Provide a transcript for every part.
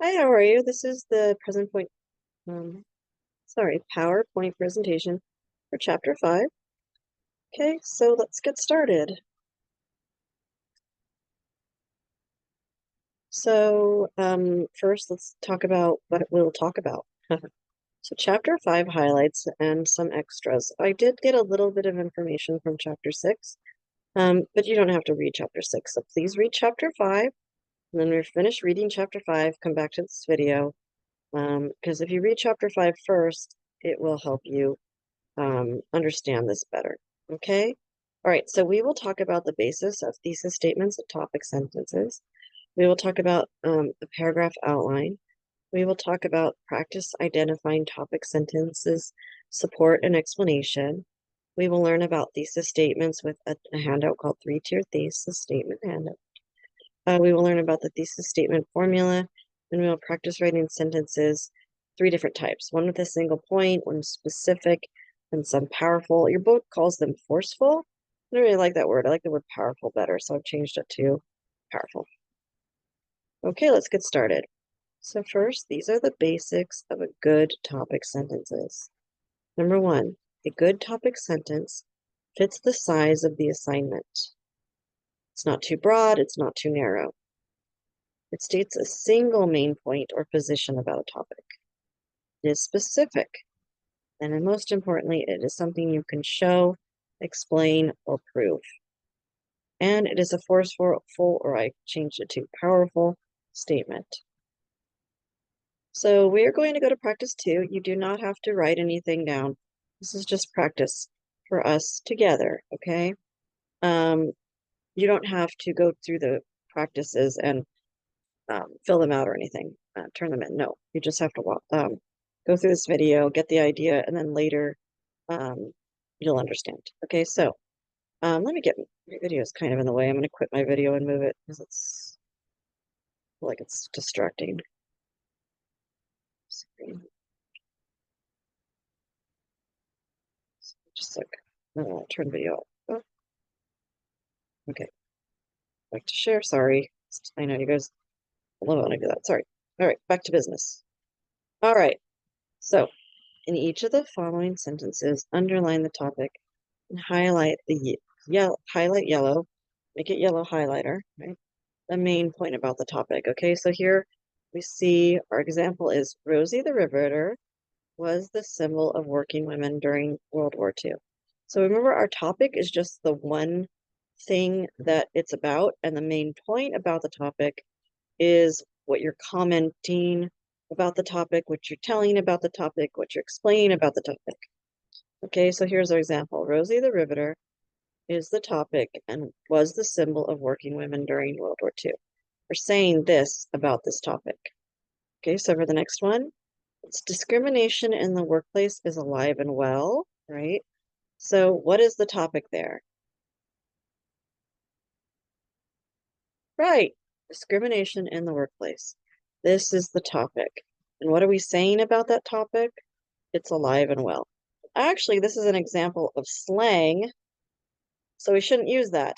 Hi, how are you? This is the um, PowerPoint presentation for Chapter 5. Okay, so let's get started. So, first, let's talk about what we'll talk about. So, Chapter 5 highlights and some extras. I did get a little bit of information from Chapter 6, but you don't have to read Chapter 6. So, please read Chapter 5, and then when you're finished reading Chapter 5, come back to this video, because if you read Chapter 5 first, it will help you understand this better. Okay? All right, so we will talk about the basis of thesis statements and topic sentences. We will talk about the paragraph outline. We will talk about practice identifying topic sentences, support, and explanation. We will learn about thesis statements with a handout called Three-Tier Thesis Statement Handout. We will learn about the thesis statement formula, and we will practice writing sentences, 3 different types, one with a single point, one specific, and some powerful. Your book calls them forceful. I don't really like that word. I like the word powerful better, so I've changed it to powerful. Okay, let's get started. So first, these are the basics of a good topic sentences. Number 1, a good topic sentence fits the size of the assignment. It's not too broad, it's not too narrow. It states a single main point or position about a topic. It is specific. And then most importantly, it is something you can show, explain, or prove. And it is a forceful, or I changed it to powerful statement. So we are going to go to practice 2. You do not have to write anything down. This is just practice for us together, okay? You don't have to go through the practices and fill them out or anything, turn them in. No, you just have to go through this video, get the idea, and then later you'll understand. Okay, so let me get my video is kind of in the way. I'm going to quit my video and move it because it's like it's distracting. Just like turn video off. Oh, okay, like to share. Sorry, I know you guys love it when I do that. Sorry. All right, back to business. All right, so in each of the following sentences, underline the topic and highlight the yellow, make it yellow highlighter, right? The main point about the topic. Okay, so here we see our example is Rosie the Riveter was the symbol of working women during World War II. So remember, our topic is just the one thing that it's about, and the main point about the topic is what you're commenting about the topic, what you're telling about the topic, what you're explaining about the topic. Okay, so here's our example. Rosie the Riveter is the topic and was the symbol of working women during World War II. We're saying this about this topic. Okay, so for the next one, it's discrimination in the workplace is alive and well, right? So what is the topic there? Right, discrimination in the workplace. This is the topic. And what are we saying about that topic? It's alive and well. Actually, this is an example of slang, so we shouldn't use that.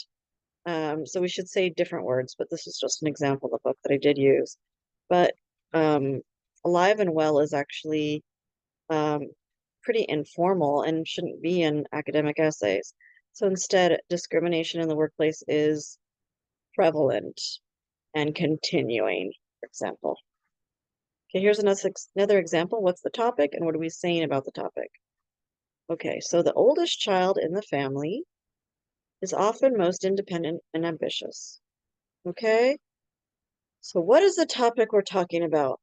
So we should say different words, but this is just an example of the book that I did use. But alive and well is actually pretty informal and shouldn't be in academic essays. So instead, discrimination in the workplace is prevalent and continuing, for example. Okay, here's another example. What's the topic and what are we saying about the topic? Okay, so the oldest child in the family is often most independent and ambitious. Okay, so what is the topic we're talking about?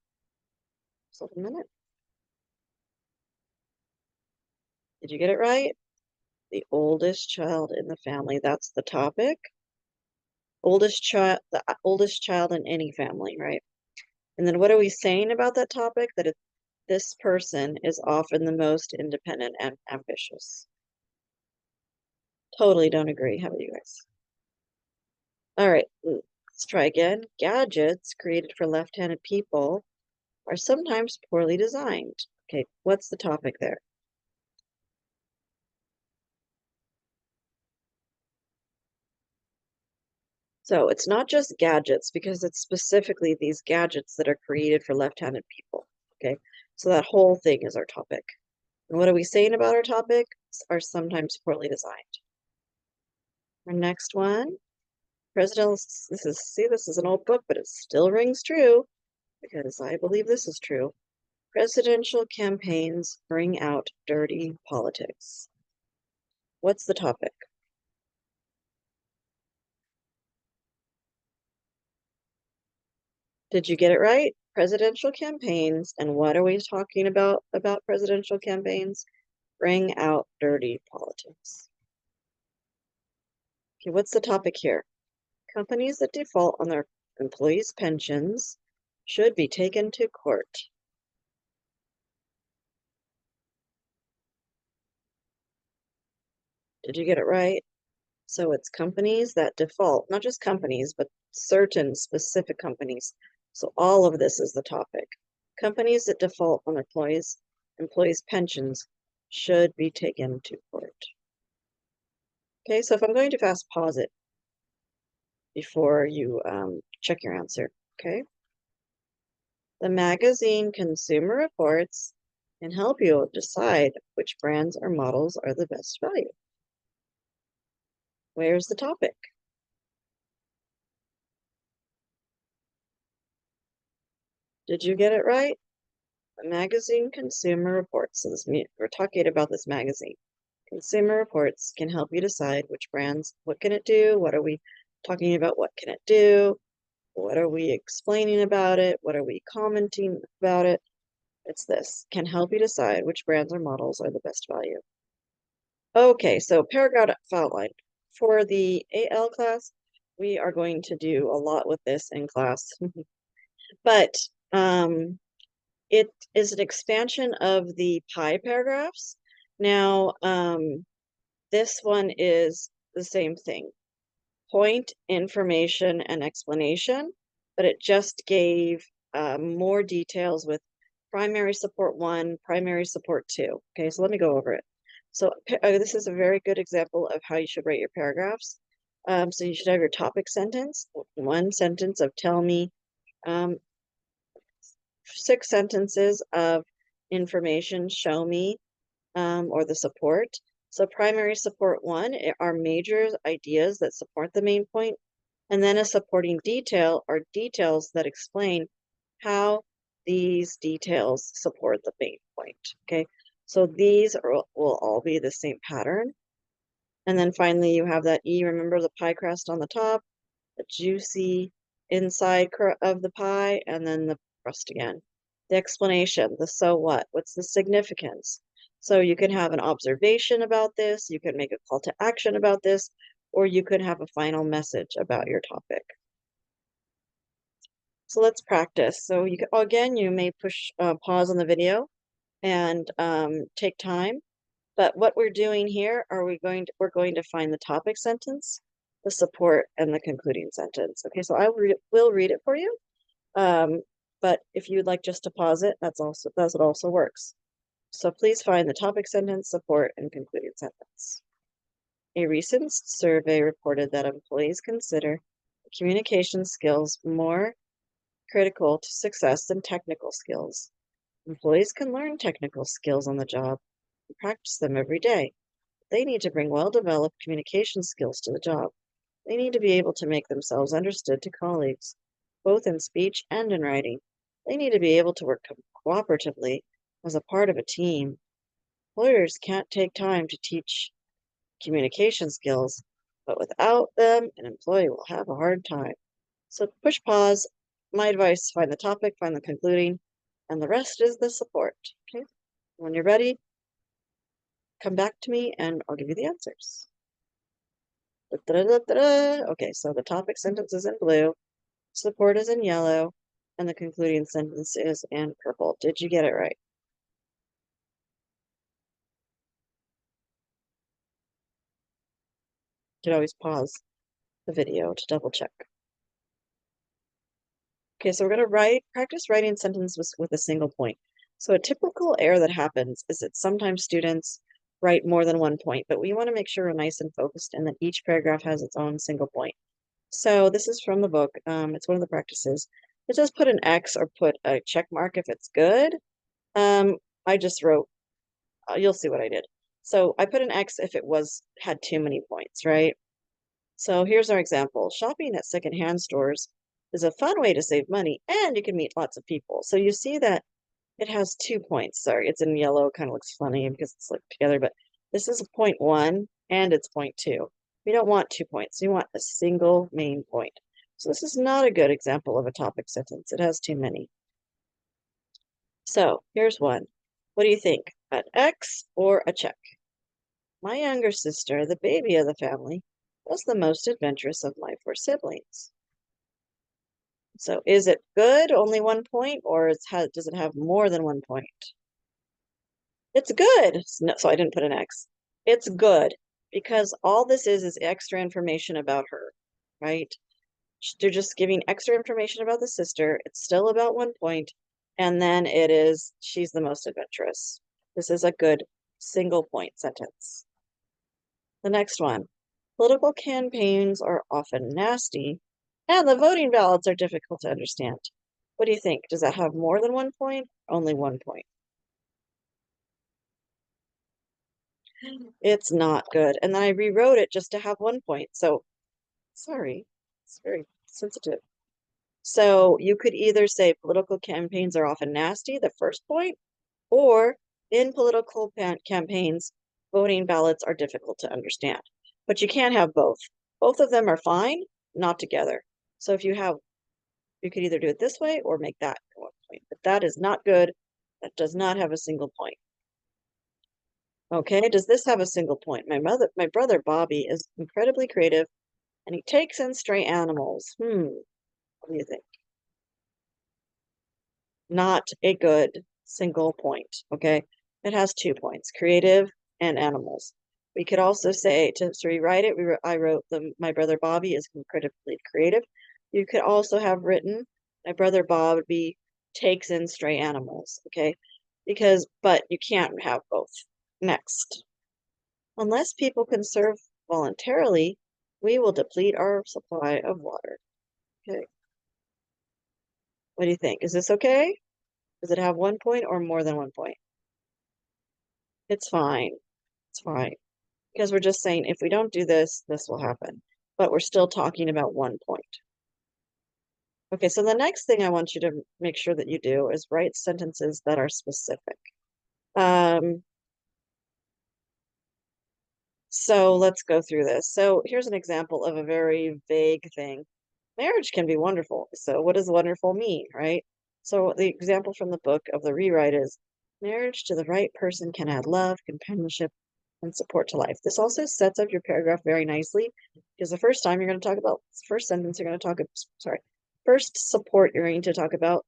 Just a minute. Did you get it right? The oldest child in the family. That's the topic. The oldest child in any family, right? And then what are we saying about that topic? That this person is often the most independent and ambitious. Totally don't agree. How about you guys? All right, let's try again. Gadgets created for left-handed people are sometimes poorly designed. Okay, what's the topic there? So it's not just gadgets, because it's specifically these gadgets that are created for left-handed people, okay? So that whole thing is our topic. And what are we saying about our topics are sometimes poorly designed. Our next one, this is an old book, but it still rings true because I believe this is true. Presidential campaigns bring out dirty politics. What's the topic? Did you get it right? Presidential campaigns. And what are we talking about presidential campaigns? Bring out dirty politics. Okay, what's the topic here? Companies that default on their employees' pensions should be taken to court. Did you get it right? So it's companies that default, not just companies, but certain specific companies. So all of this is the topic. Companies that default on their employees' pensions should be taken to court. Okay, so if I'm going to fast pause it before you check your answer, okay? The magazine Consumer Reports can help you decide which brands or models are the best value. Where's the topic? Did you get it right? The magazine Consumer Reports. So we're talking about this magazine. Consumer Reports can help you decide which brands, what can it do? What are we talking about? What can it do? What are we explaining about it? What are we commenting about it? It's this, can help you decide which brands or models are the best value. Okay, so paragraph outline. For the A.L. class, we are going to do a lot with this in class. But it is an expansion of the pie paragraphs. Now, this one is the same thing. Point, information, and explanation, but it just gave more details with primary support 1, primary support 2. Okay, so let me go over it. So this is a very good example of how you should write your paragraphs. So you should have your topic sentence, one sentence of tell me, 6 sentences of information, show me, or the support. So primary support 1 are major ideas that support the main point, and then a supporting detail are details that explain how these details support the main point, okay? So these will all be the same pattern. And then finally you have that E, remember the pie crust on the top, the juicy inside of the pie, and then the crust again. The explanation, the so what, what's the significance? So you can have an observation about this, you can make a call to action about this, or you could have a final message about your topic. So let's practice. So you can, again, you may push pause on the video and take time. But what we're doing here, we're going to find the topic sentence, the support, and the concluding sentence. Okay, so I will read it for you. But if you'd like just to pause it, that's what also works. So please find the topic sentence, support, and concluding sentence. A recent survey reported that employees consider communication skills more critical to success than technical skills. Employees can learn technical skills on the job and practice them every day. They need to bring well-developed communication skills to the job. They need to be able to make themselves understood to colleagues, both in speech and in writing. They need to be able to work cooperatively as a part of a team. Employers can't take time to teach communication skills, but without them, an employee will have a hard time. So push pause. My advice, find the topic, find the concluding, and the rest is the support. Okay. When you're ready, come back to me and I'll give you the answers. Okay, so the topic sentence is in blue, support is in yellow, and the concluding sentence is in purple. Did you get it right? You can always pause the video to double check. Okay, so we're going to practice writing sentences with a single point. So a typical error that happens is that sometimes students write more than one point, but we want to make sure we're nice and focused and that each paragraph has its own single point. So this is from the book. It's one of the practices. It says put an X or put a check mark if it's good. I just wrote, you'll see what I did. So I put an X if it had too many points, right? So here's our example. Shopping at secondhand stores is a fun way to save money and you can meet lots of people. So you see that it has 2 points. Sorry, it's in yellow, kind of looks funny because it's like together, but this is a point one and it's point two. We don't want 2 points. We want a single main point. So this is not a good example of a topic sentence. It has too many. So here's one. What do you think? An X or a check? My younger sister, the baby of the family, was the most adventurous of my 4 siblings. So is it good, only 1 point, or does it have more than 1 point? It's good. No, so I didn't put an X. It's good because all this is extra information about her, right? They're just giving extra information about the sister. It's still about 1 point. And then she's the most adventurous. This is a good single point sentence. The next one, political campaigns are often nasty and the voting ballots are difficult to understand. What do you think? Does that have more than 1 point? Only 1 point. It's not good. And then I rewrote it just to have 1 point. So sorry, it's very sensitive. So you could either say political campaigns are often nasty, the first point, or in political campaigns, voting ballots are difficult to understand. But you can't have both. Both of them are fine, not together. So if you could either do it this way or make that 1 point. But that is not good. That does not have a single point. Okay, does this have a single point? My brother Bobby is incredibly creative and he takes in stray animals. What do you think? Not a good single point, okay? It has 2 points, creative and animals. We could also say, to rewrite it, I wrote, my brother Bobby is incredibly creative. You could also have written, my brother Bobby takes in stray animals, okay? But you can't have both. Next. Unless people can serve voluntarily, we will deplete our supply of water. Okay. What do you think? Is this okay? Does it have 1 point or more than 1 point? It's fine. It's fine. Because we're just saying if we don't do this, this will happen. But we're still talking about 1 point. Okay, so the next thing I want you to make sure that you do is write sentences that are specific. So let's go through this. So here's an example of a very vague thing. Marriage can be wonderful. So what does wonderful mean, right? So the example from the book of the rewrite is marriage to the right person can add love, companionship, and support to life. This also sets up your paragraph very nicely because the first time you're going to talk about, first sentence, you're going to talk, sorry, first support, you're going to talk about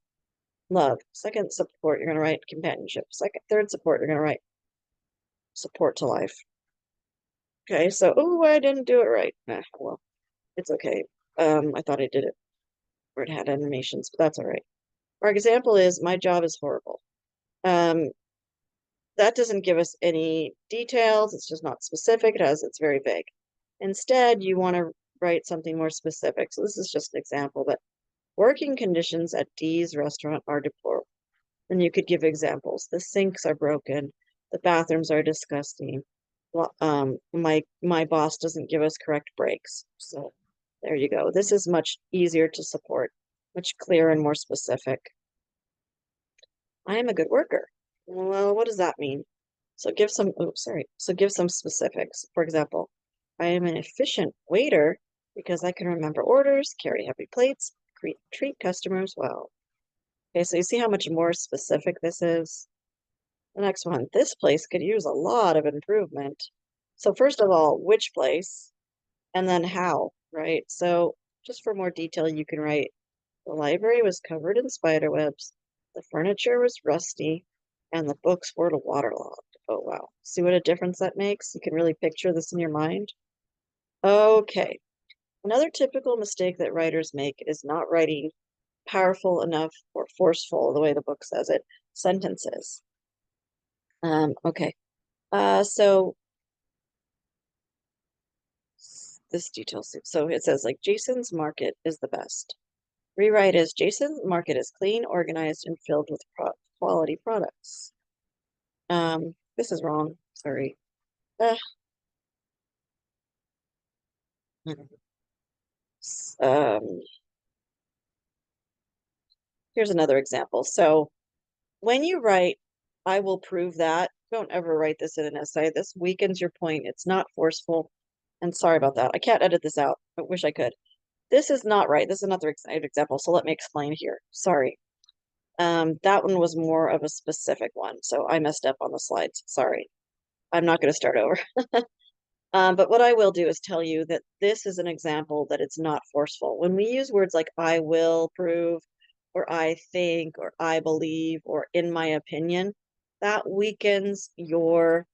love. Second support, you're going to write companionship. Third support, you're going to write support to life. Okay, so, oh, I didn't do it right. Well, it's okay. I thought I did it where it had animations, but that's all right. Our example is my job is horrible. That doesn't give us any details. It's just not specific. It's very vague. Instead, you want to write something more specific. So this is just an example, but working conditions at Dee's restaurant are deplorable. And you could give examples. The sinks are broken. The bathrooms are disgusting. Well, my boss doesn't give us correct breaks. So there you go. This is much easier to support, much clearer and more specific. I am a good worker. Well, what does that mean? So give some, oh, sorry. So give some specifics. For example, I am an efficient waiter because I can remember orders, carry heavy plates, treat customers well. Okay, so you see how much more specific this is? The next one, this place could use a lot of improvement. So first of all, which place? And then how, right? So just for more detail, you can write, the library was covered in spider webs, the furniture was rusty, and the books were waterlogged. Oh, wow. See what a difference that makes? You can really picture this in your mind. Okay. Another typical mistake that writers make is not writing powerful enough or forceful, the way the book says it, sentences. Okay. So this detail. So it says like Jason's market is the best. Rewrite is Jason's market is clean, organized, and filled with quality products. This is wrong. Sorry. Uh, um, here's another example. So when you write, I will prove that, don't ever write this in an essay. This weakens your point. It's not forceful. And sorry about that. I can't edit this out. I wish I could. This is not right. This is another example. So let me explain here. Sorry. That one was more of a specific one. So I messed up on the slides. Sorry. I'm not going to start over. But what I will do is tell you that this is an example that it's not forceful. When we use words like I will prove, or I think, or I believe, or in my opinion, that weakens your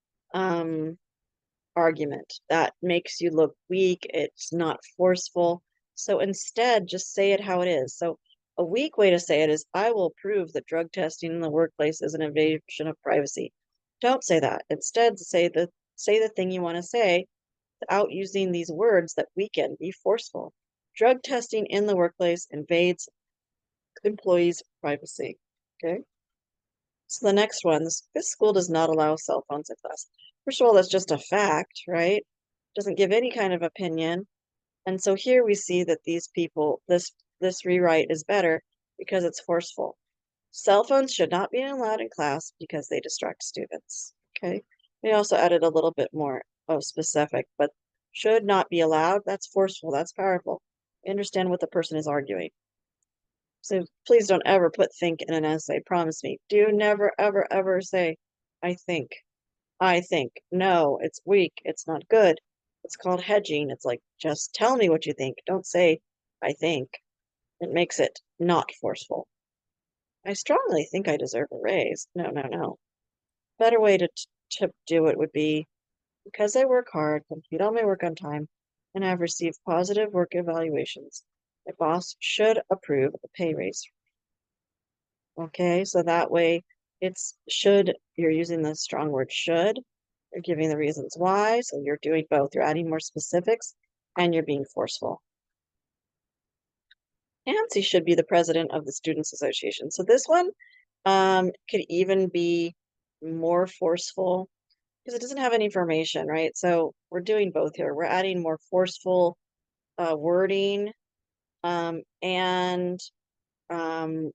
argument. That makes you look weak. It's not forceful. So instead, just say it how it is. So a weak way to say it is, I will prove that drug testing in the workplace is an invasion of privacy. Don't say that. Instead, say the thing you want to say without using these words that weaken. Be forceful. Drug testing in the workplace invades employees' privacy. Okay. So the next one, this school does not allow cell phones in class. First of all, that's just a fact, right? Doesn't give any kind of opinion. And so here we see that these people, this rewrite is better because it's forceful. Cell phones should not be allowed in class because they distract students. Okay. We also added a little bit more of specific, but should not be allowed. That's forceful. That's powerful. Understand what the person is arguing. So please don't ever put think in an essay. Promise me. Do never, ever, ever say, I think. I think. No, it's weak. It's not good. It's called hedging. It's like, just tell me what you think. Don't say, I think. It makes it not forceful. I strongly think I deserve a raise. No, no, no. Better way to do it would be, because I work hard, complete all my work on time, and have received positive work evaluations, my boss should approve a pay raise. Okay, so that way it's should, you're using the strong word should, you're giving the reasons why, so you're doing both. You're adding more specifics and you're being forceful. Nancy should be the president of the Students Association. So this one could even be more forceful because it doesn't have any information, right? So we're doing both here. We're adding more forceful wording and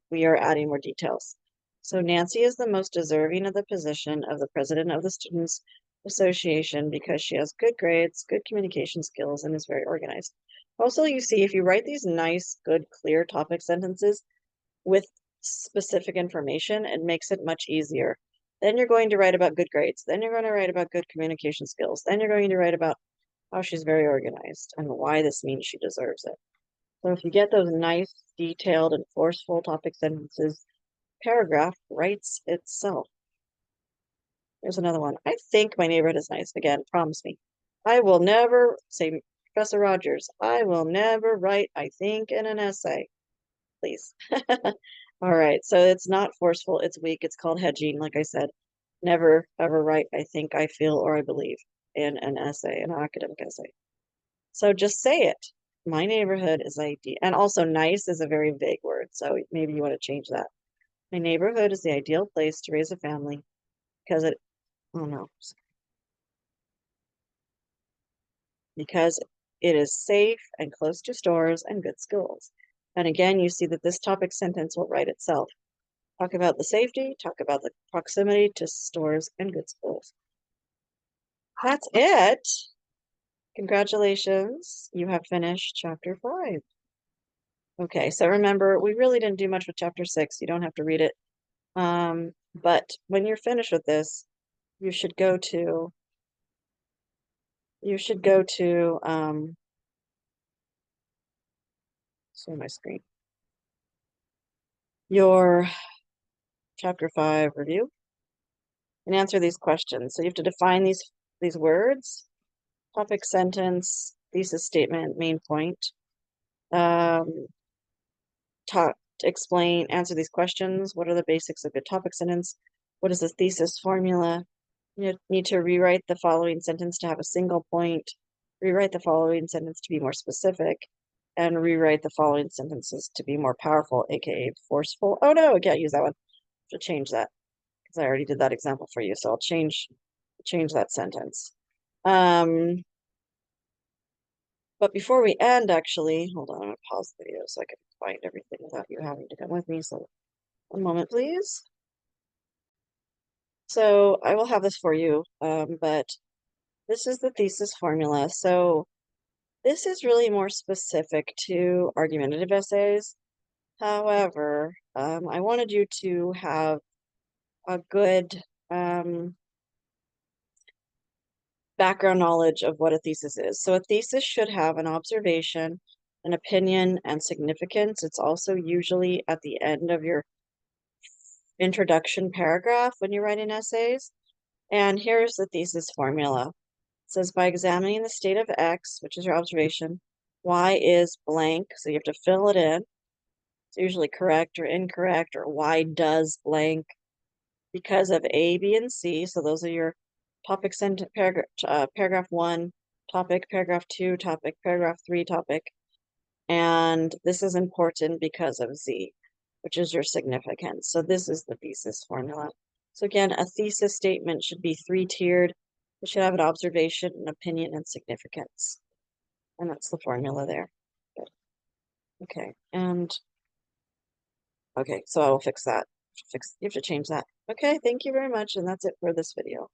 we are adding more details. So Nancy is the most deserving of the position of the president of the Students Association because she has good grades, good communication skills, and is very organized. Also, you see, if you write these nice, good, clear topic sentences with specific information, it makes it much easier. Then you're going to write about good grades. Then you're going to write about good communication skills. Then you're going to write about how she's very organized and why this means she deserves it. So if you get those nice, detailed, and forceful topic sentences, paragraph writes itself. There's another one. I think my neighborhood is nice. Again, promise me. I will never, say Professor Rogers, I will never write I think in an essay. Please. All right, so it's not forceful, it's weak, it's called hedging, like I said. Never ever write I think, I feel, or I believe in an essay, an academic essay. So just say it. My neighborhood is ideal. And also nice is a very vague word, so maybe you want to change that. My neighborhood is the ideal place to raise a family because oh no, because it is safe and close to stores and good schools. And again, you see that this topic sentence will write itself. Talk about the safety, talk about the proximity to stores and good schools. That's it. Congratulations, you have finished chapter 5. Okay, so remember, we really didn't do much with chapter 6. You don't have to read it. But when you're finished with this, you should go to, sorry, my screen, your chapter 5 review and answer these questions. So you have to define these words, topic sentence, thesis statement, main point. Explain, answer these questions. What are the basics of a topic sentence? What is the thesis formula? You need to rewrite the following sentence to have a single point. rewrite the following sentence to be more specific, and rewrite the following sentences to be more powerful, aka forceful. Oh no, I can't use that one. To change that because I already did that example for you. So I'll change that sentence. But before we end, actually, hold on, I'm gonna pause the video so I can find everything without you having to come with me. So one moment, please. So I will have this for you, but this is the thesis formula. So this is really more specific to argumentative essays. However, I wanted you to have a good background knowledge of what a thesis is. So a thesis should have an observation, an opinion, and significance. It's also usually at the end of your introduction paragraph when you're writing essays. And here's the thesis formula. It says, by examining the state of X, which is your observation, Y is blank, so you have to fill it in. It's usually correct or incorrect, or Y does blank because of A, B, and C. So those are your topic sentence, paragraph 1, topic, paragraph 2, topic, paragraph 3, topic. And this is important because of Z, which is your significance. So this is the thesis formula. So again, a thesis statement should be 3-tiered. It should have an observation, an opinion, and significance. And that's the formula there. Good. Okay, and okay, so I will fix that. You have to change that. Okay, thank you very much, and that's it for this video.